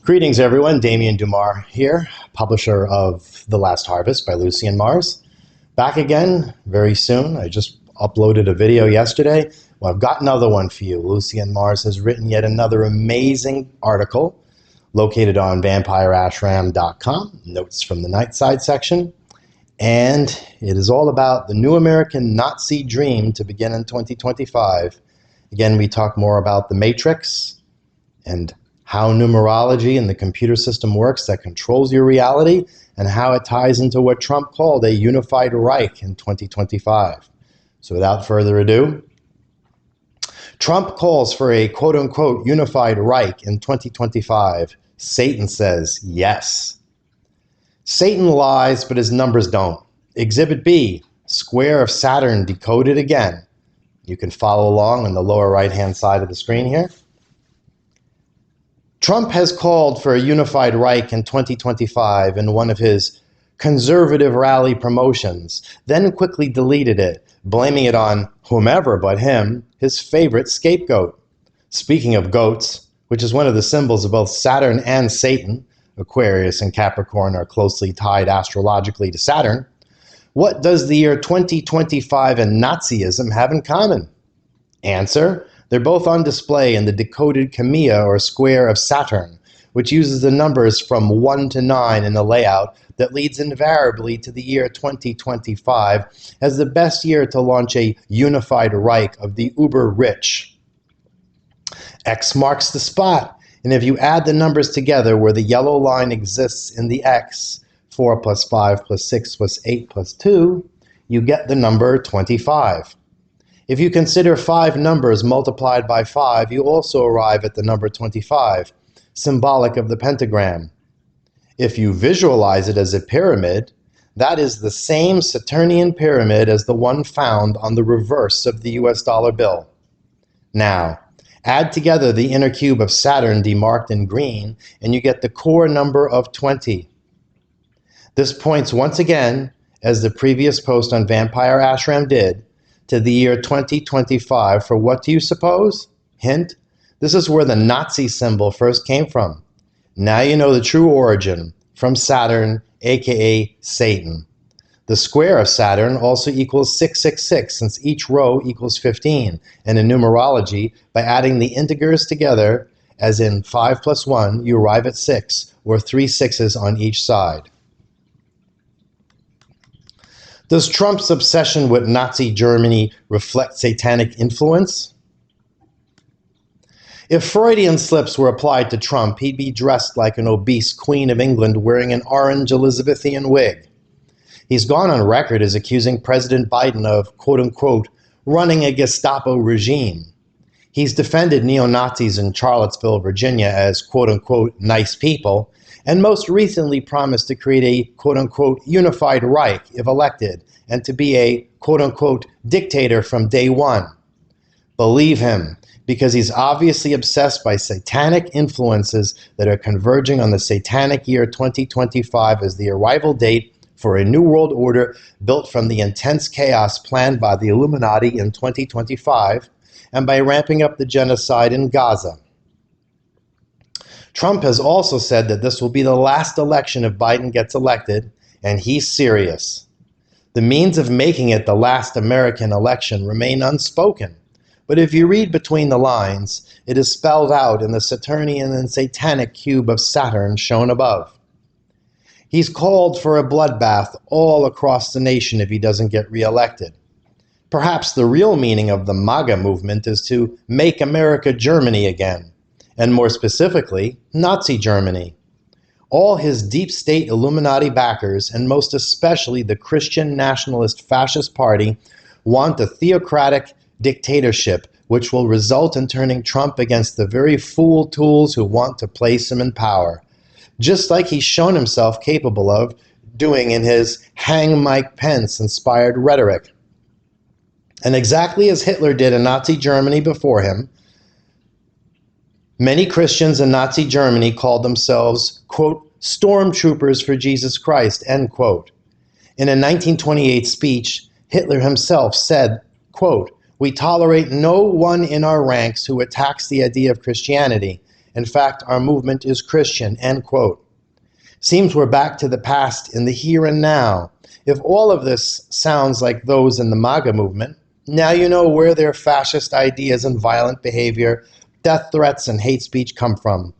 Greetings, everyone. Damien Dumar here, publisher of The Last Harvest by Lucien Mars. Back again very soon. I just uploaded a video yesterday. Well, I've got another one for you. Lucien Mars has written yet another amazing article located on vampireashram.com, notes from the night side section. And it is all about the new American Nazi dream to begin in 2025. Again, we talk more about the Matrix and how numerology and the computer system works that controls your reality, and how it ties into what Trump called a unified Reich in 2025. So without further ado, Trump calls for a quote-unquote unified Reich in 2025. Satan says yes. Satan lies, but his numbers don't. Exhibit B, square of Saturn decoded again. You can follow along on the lower right-hand side of the screen here. Trump has called for a unified Reich in 2025 in one of his conservative rally promotions, then quickly deleted it, blaming it on whomever but him, his favorite scapegoat. Speaking of goats, which is one of the symbols of both Saturn and Satan, Aquarius and Capricorn are closely tied astrologically to Saturn, what does the year 2025 and Nazism have in common? Answer: they're both on display in the decoded Kamiya or square of Saturn, which uses the numbers from 1 to 9 in the layout that leads invariably to the year 2025 as the best year to launch a unified Reich of the uber-rich. X marks the spot, and if you add the numbers together where the yellow line exists in the X, 4 plus 5 plus 6 plus 8 plus 2, you get the number 25. If you consider 5 numbers multiplied by 5, you also arrive at the number 25, symbolic of the pentagram. If you visualize it as a pyramid, that is the same Saturnian pyramid as the one found on the reverse of the US dollar bill. Now, add together the inner cube of Saturn demarked in green, and you get the core number of 20. This points once again, as the previous post on Vampire Ashram did, to the year 2025 for what do you suppose? Hint, this is where the Nazi symbol first came from. Now you know the true origin, from Saturn, aka Satan. The square of Saturn also equals 666, since each row equals 15, and in numerology, by adding the integers together, as in 5 plus 1, you arrive at 6, or 3 sixes on each side. Does Trump's obsession with Nazi Germany reflect satanic influence? If Freudian slips were applied to Trump, he'd be dressed like an obese Queen of England wearing an orange Elizabethan wig. He's gone on record as accusing President Biden of, quote-unquote, running a Gestapo regime. He's defended neo-Nazis in Charlottesville, Virginia as, quote-unquote, nice people, and most recently promised to create a, quote-unquote, unified Reich if elected, and to be a, quote-unquote, dictator from day one. Believe him, because he's obviously obsessed by satanic influences that are converging on the satanic year 2025 as the arrival date for a new world order built from the intense chaos planned by the Illuminati in 2025, and by ramping up the genocide in Gaza. Trump has also said that this will be the last election if Biden gets elected, and he's serious. The means of making it the last American election remain unspoken, but if you read between the lines, it is spelled out in the Saturnian and Satanic cube of Saturn shown above. He's called for a bloodbath all across the nation if he doesn't get reelected. Perhaps the real meaning of the MAGA movement is to make America Germany again, and more specifically, Nazi Germany. All his deep state Illuminati backers, and most especially the Christian Nationalist Fascist Party, want a theocratic dictatorship which will result in turning Trump against the very fool tools who want to place him in power, just like he's shown himself capable of doing in his Hang Mike Pence-inspired rhetoric. And exactly as Hitler did in Nazi Germany before him, many Christians in Nazi Germany called themselves, quote, stormtroopers for Jesus Christ, end quote. In a 1928 speech, Hitler himself said, quote, we tolerate no one in our ranks who attacks the idea of Christianity, In fact, our movement is Christian, end quote. Seems we're back to the past in the here and now. If all of this sounds like those in the MAGA movement, now you know where their fascist ideas and violent behavior, death threats and hate speech come from.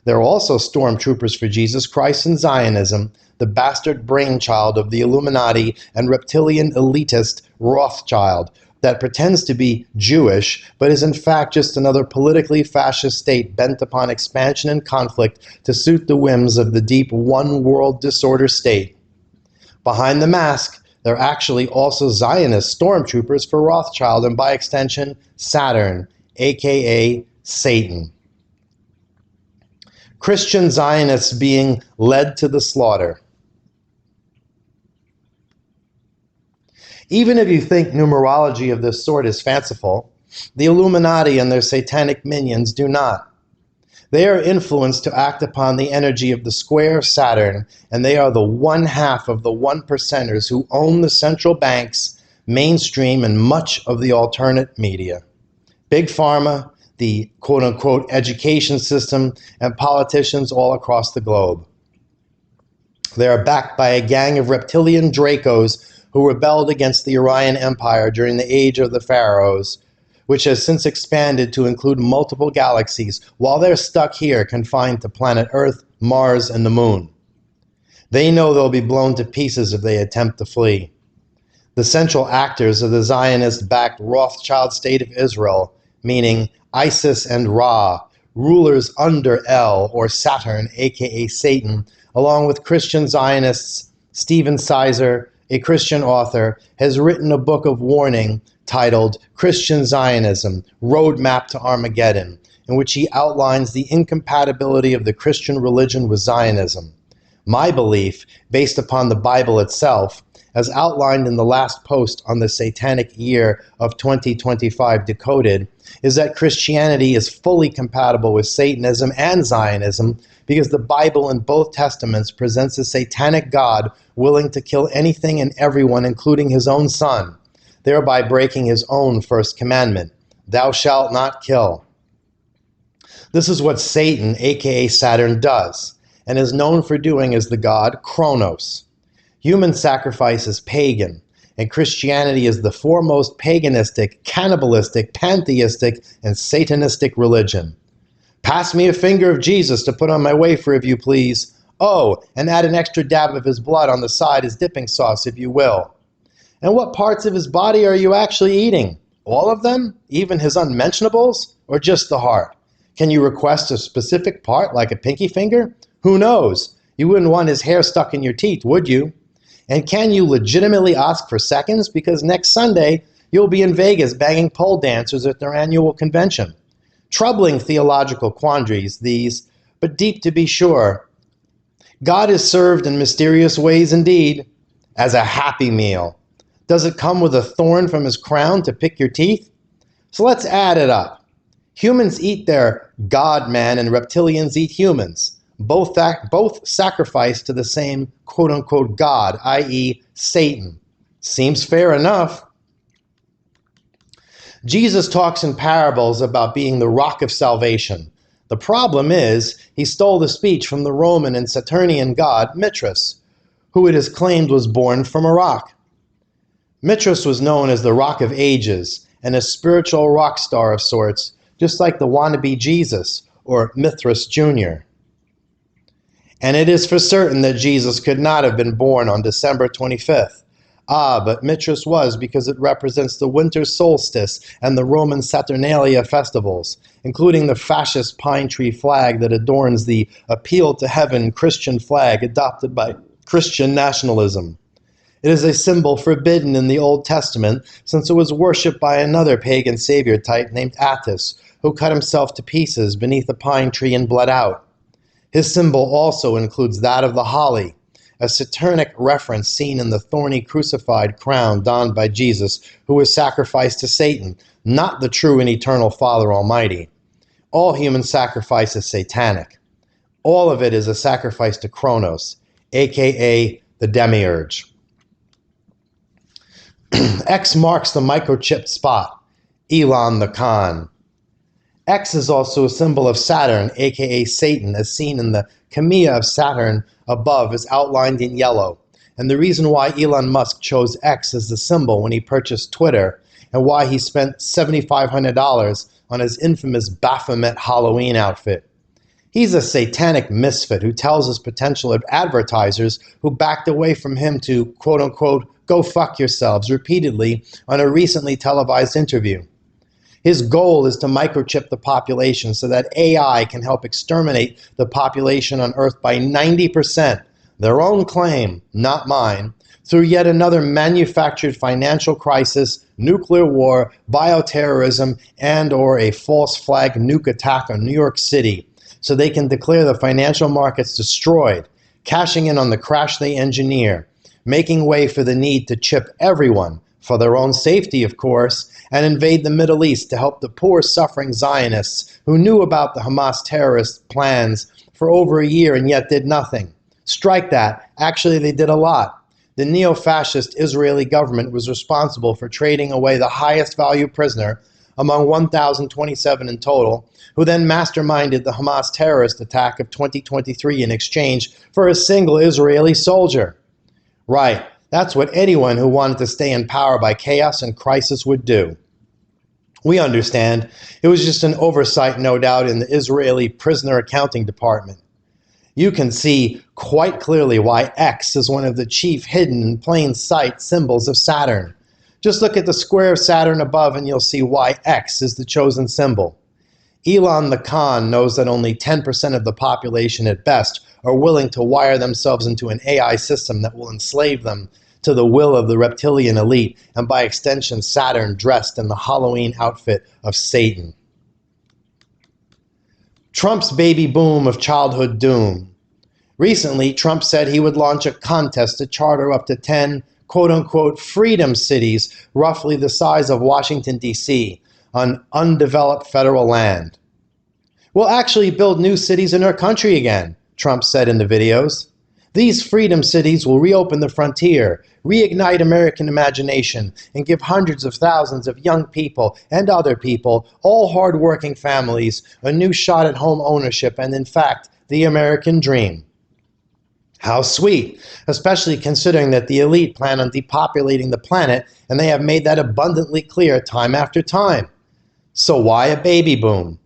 They're also stormtroopers for Jesus Christ and Zionism, the bastard brainchild of the Illuminati and reptilian elitist Rothschild that pretends to be Jewish, but is in fact just another politically fascist state bent upon expansion and conflict to suit the whims of the deep one-world disorder state. Behind the mask, they're actually also Zionist stormtroopers for Rothschild and, by extension, Saturn, aka Satan. Christian Zionists being led to the slaughter. Even if you think numerology of this sort is fanciful, the Illuminati and their satanic minions do not. They are influenced to act upon the energy of the square Saturn, and they are the 1/2 of the 1%ers who own the central banks, mainstream, and much of the alternate media. Big Pharma, the quote-unquote education system, and politicians all across the globe. They are backed by a gang of reptilian Dracos who rebelled against the Orion Empire during the age of the pharaohs, which has since expanded to include multiple galaxies, while they're stuck here confined to planet Earth, Mars, and the Moon. They know they'll be blown to pieces if they attempt to flee. The central actors of the Zionist-backed Rothschild state of Israel, meaning Isis and Ra, rulers under El, or Saturn, aka Satan, along with Christian Zionists. Stephen Sizer, a Christian author, has written a book of warning titled Christian Zionism, Roadmap to Armageddon, in which he outlines the incompatibility of the Christian religion with Zionism. My belief, based upon the Bible itself, as outlined in the last post on the Satanic Year of 2025 Decoded, is that Christianity is fully compatible with Satanism and Zionism because the Bible in both testaments presents a satanic God willing to kill anything and everyone, including his own son, thereby breaking his own first commandment, "Thou shalt not kill." This is what Satan, aka Saturn, does, and is known for doing as the god Kronos. Human sacrifice is pagan, and Christianity is the foremost paganistic, cannibalistic, pantheistic, and satanistic religion. Pass me a finger of Jesus to put on my wafer, if you please. Oh, and add an extra dab of his blood on the side as dipping sauce, if you will. And what parts of his body are you actually eating? All of them? Even his unmentionables? Or just the heart? Can you request a specific part, like a pinky finger? Who knows? You wouldn't want his hair stuck in your teeth, would you? And can you legitimately ask for seconds? Because next Sunday, you'll be in Vegas banging pole dancers at their annual convention. Troubling theological quandaries, these, but deep to be sure. God is served in mysterious ways indeed, as a happy meal. Does it come with a thorn from his crown to pick your teeth? So let's add it up. Humans eat their God-man and reptilians eat humans. Both sacrifice to the same quote-unquote God, i.e. Satan. Seems fair enough. Jesus talks in parables about being the rock of salvation. The problem is, he stole the speech from the Roman and Saturnian god Mithras, who it is claimed was born from a rock. Mithras was known as the Rock of Ages and a spiritual rock star of sorts, just like the wannabe Jesus, or Mithras Jr. And it is for certain that Jesus could not have been born on December 25th. But Mithras was, because it represents the winter solstice and the Roman Saturnalia festivals, including the fascist pine tree flag that adorns the Appeal to Heaven Christian flag adopted by Christian nationalism. It is a symbol forbidden in the Old Testament since it was worshipped by another pagan savior type named Attis, who cut himself to pieces beneath a pine tree and bled out. His symbol also includes that of the holly, a Saturnic reference seen in the thorny crucified crown donned by Jesus, who was sacrificed to Satan, not the true and eternal Father Almighty. All human sacrifice is satanic. All of it is a sacrifice to Kronos, aka the Demiurge. X marks the microchipped spot, Elon the Khan. X is also a symbol of Saturn, aka Satan, as seen in the Kamiya of Saturn above is outlined in yellow. And the reason why Elon Musk chose X as the symbol when he purchased Twitter and why he spent $7,500 on his infamous Baphomet Halloween outfit. He's a satanic misfit who tells his potential advertisers who backed away from him to, quote-unquote, go fuck yourselves repeatedly on a recently televised interview. His goal is to microchip the population so that AI can help exterminate the population on Earth by 90%, their own claim, not mine, through yet another manufactured financial crisis, nuclear war, bioterrorism, and/or a false flag nuke attack on New York City, so they can declare the financial markets destroyed, cashing in on the crash they engineer, making way for the need to chip everyone, for their own safety, of course, and invade the Middle East to help the poor, suffering Zionists who knew about the Hamas terrorist plans for over a year and yet did nothing. Strike that. Actually, they did a lot. The neo-fascist Israeli government was responsible for trading away the highest value prisoner among 1,027 in total, who then masterminded the Hamas terrorist attack of 2023 in exchange for a single Israeli soldier. Right, that's what anyone who wanted to stay in power by chaos and crisis would do. We understand. It was just an oversight, no doubt, in the Israeli prisoner accounting department. You can see quite clearly why X is one of the chief hidden in plain sight symbols of Saturn. Just look at the square of Saturn above and you'll see why X is the chosen symbol. Elon the Khan knows that only 10% of the population at best are willing to wire themselves into an AI system that will enslave them to the will of the reptilian elite, and by extension Saturn dressed in the Halloween outfit of Satan. Trump's baby boom of childhood doom. Recently, Trump said he would launch a contest to charter up to 10, quote-unquote, freedom cities, roughly the size of Washington, D.C., on undeveloped federal land. We'll actually build new cities in our country again, Trump said in the videos. These freedom cities will reopen the frontier, reignite American imagination, and give hundreds of thousands of young people and other people, all hard-working families, a new shot at home ownership and, in fact, the American dream. How sweet, especially considering that the elite plan on depopulating the planet, and they have made that abundantly clear time after time. So why a baby boom?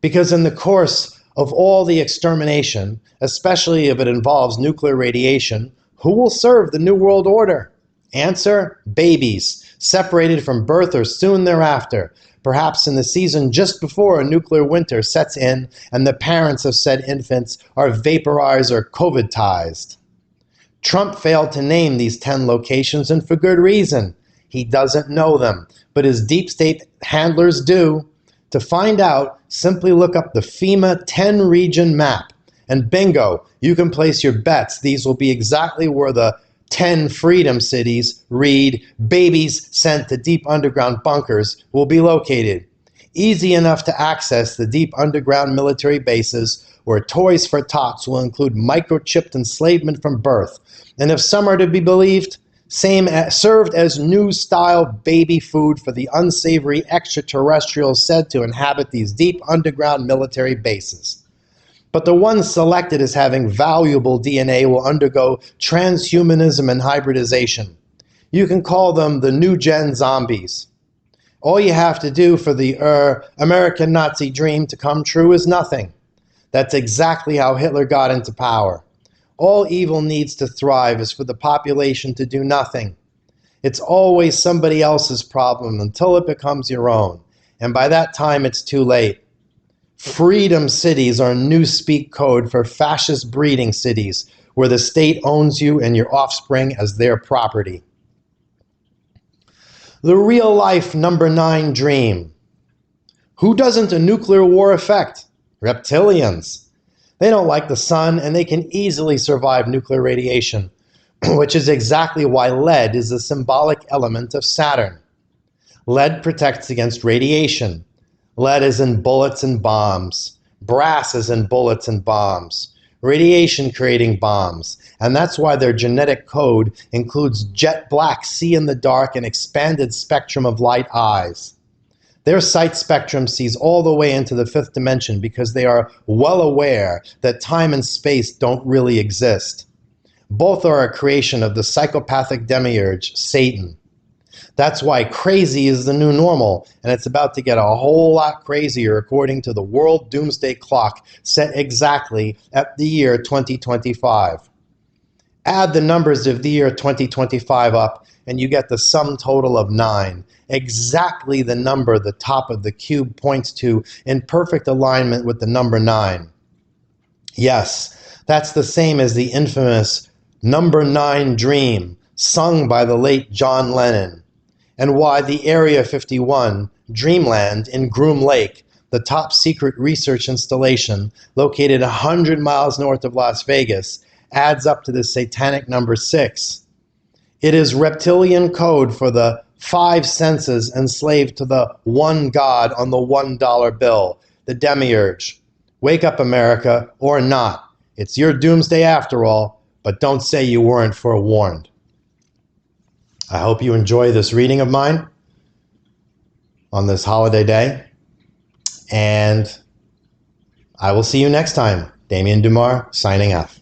Because in the course of all the extermination, especially if it involves nuclear radiation, who will serve the New World Order? Answer, babies, separated from birth or soon thereafter, perhaps in the season just before a nuclear winter sets in and the parents of said infants are vaporized or COVID-tized. Trump failed to name these 10 locations, and for good reason. He doesn't know them, but his deep state handlers do. To find out, simply look up the FEMA 10-region map, and bingo, you can place your bets these will be exactly where the 10 freedom cities, read, babies sent to deep underground bunkers, will be located. Easy enough to access the deep underground military bases where toys for tots will include microchipped enslavement from birth, and if some are to be believed, served as new-style baby food for the unsavory extraterrestrials said to inhabit these deep underground military bases. But the ones selected as having valuable DNA will undergo transhumanism and hybridization. You can call them the new-gen zombies. All you have to do for the American Nazi dream to come true is nothing. That's exactly how Hitler got into power. All evil needs to thrive is for the population to do nothing. It's always somebody else's problem until it becomes your own, and by that time it's too late. Freedom cities are newspeak code for fascist breeding cities, where the state owns you and your offspring as their property. The real-life number 9 dream. Who doesn't a nuclear war affect? Reptilians. They don't like the sun, and they can easily survive nuclear radiation, which is exactly why lead is a symbolic element of Saturn. Lead protects against radiation. Lead is in bullets and bombs. Brass is in bullets and bombs. Radiation-creating bombs. And that's why their genetic code includes jet black, see in the dark, and expanded spectrum of light eyes. Their sight spectrum sees all the way into the fifth dimension because they are well aware that time and space don't really exist. Both are a creation of the psychopathic demiurge, Satan. That's why crazy is the new normal, and it's about to get a whole lot crazier according to the World Doomsday Clock set exactly at the year 2025. Add the numbers of the year 2025 up, and you get the sum total of 9, exactly the number the top of the cube points to in perfect alignment with the number 9. Yes, that's the same as the infamous Number 9 Dream, sung by the late John Lennon, and why the Area 51, Dreamland in Groom Lake, the top secret research installation located 100 miles north of Las Vegas, adds up to the satanic number 6. It is reptilian code for the 5 senses enslaved to the one god on the $1 bill, the demiurge. Wake up, America, or not. It's your doomsday after all, but don't say you weren't forewarned. I hope you enjoy this reading of mine on this holiday day, and I will see you next time. Damien Dumar, signing off.